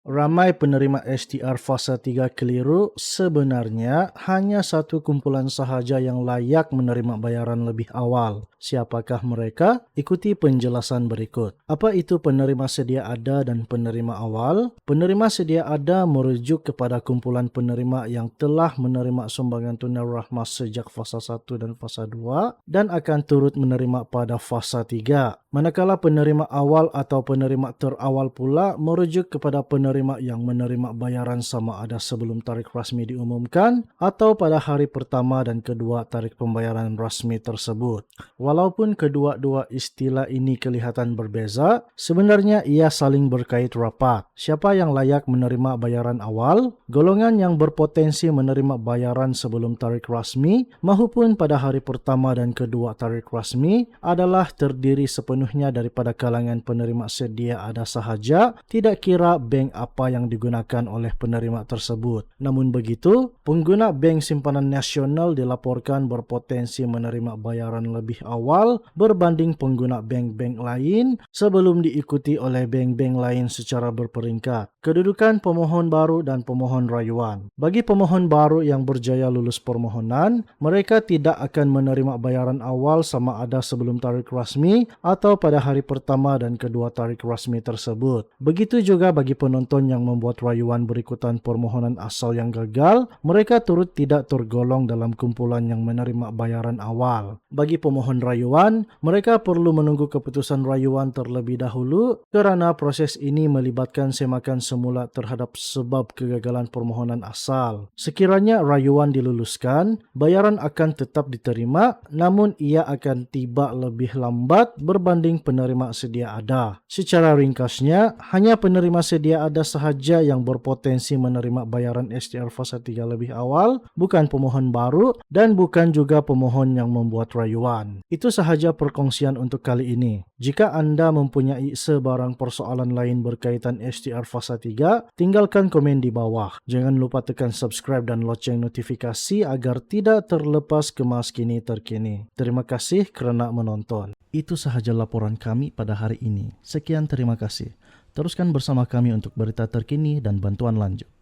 Ramai penerima STR fasa 3 keliru. Sebenarnya hanya satu kumpulan sahaja yang layak menerima bayaran lebih awal. Siapakah mereka? Ikuti penjelasan berikut. Apa itu penerima sedia ada dan penerima awal? Penerima sedia ada merujuk kepada kumpulan penerima yang telah menerima sumbangan tunai rahmah sejak fasa 1 dan fasa 2 dan akan turut menerima pada fasa 3. Manakala penerima awal atau penerima terawal pula merujuk kepada penerima yang menerima bayaran sama ada sebelum tarikh rasmi diumumkan atau pada hari pertama dan kedua tarikh pembayaran rasmi tersebut. Walaupun kedua-dua istilah ini kelihatan berbeza, sebenarnya ia saling berkait rapat. Siapa yang layak menerima bayaran awal? Golongan yang berpotensi menerima bayaran sebelum tarikh rasmi maupun pada hari pertama dan kedua tarikh rasmi adalah terdiri sepenuhnya daripada kalangan penerima sedia ada sahaja, tidak kira bank apa yang digunakan oleh penerima tersebut. Namun begitu, pengguna bank simpanan nasional dilaporkan berpotensi menerima bayaran lebih awal berbanding pengguna bank-bank lain sebelum diikuti oleh bank-bank lain secara berperingkat. Kedudukan pemohon baru dan pemohon rayuan. Bagi pemohon baru yang berjaya lulus permohonan, mereka tidak akan menerima bayaran awal sama ada sebelum tarikh rasmi atau pada hari pertama dan kedua tarikh rasmi tersebut. Begitu juga bagi penonton yang membuat rayuan berikutan permohonan asal yang gagal, mereka turut tidak tergolong dalam kumpulan yang menerima bayaran awal. Bagi pemohon rayuan, mereka perlu menunggu keputusan rayuan terlebih dahulu kerana proses ini melibatkan semakan semula terhadap sebab kegagalan permohonan asal. Sekiranya rayuan diluluskan, bayaran akan tetap diterima, namun ia akan tiba lebih lambat berbanding penerima sedia ada. Secara ringkasnya, hanya penerima sedia ada sahaja yang berpotensi menerima bayaran STR fasa 3 lebih awal, bukan pemohon baru dan bukan juga pemohon yang membuat rayuan. Itu sahaja perkongsian untuk kali ini. Jika anda mempunyai sebarang persoalan lain berkaitan STR fasa 3, tinggalkan komen di bawah. Jangan lupa tekan subscribe dan loceng notifikasi agar tidak terlepas kemas kini terkini. Terima kasih kerana menonton. Itu sahaja laporan kami pada hari ini. Sekian, terima kasih. Teruskan bersama kami untuk berita terkini dan bantuan lanjut.